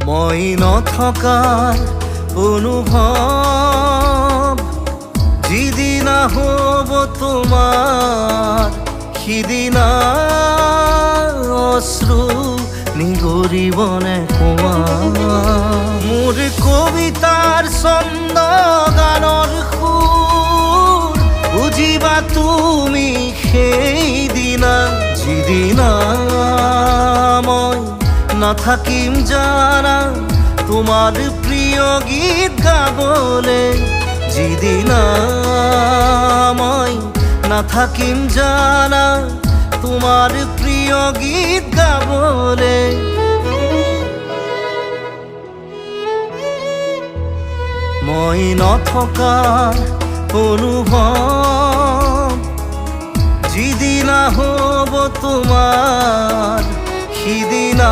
মই নথকাৰ অনুভৱ যিদিনা হ'ব তোমাৰ সিদিনা অশ্ৰু নিগৰিবনে কোৱা মোৰ কবিতাৰ ছন্দ গানৰ সুৰ বুজিবা তুমি সেইদিনা যিদিনা মই নাথাকিম জানা তোমাৰ প্ৰিয় গীত গাবলে যিদিনা মই নাথাকিম জানা তোমাৰ প্ৰিয় গীত গাবলে মই নথকাৰ অনুভৱ যিদিনা হ'ব তোমাৰ সিদিনা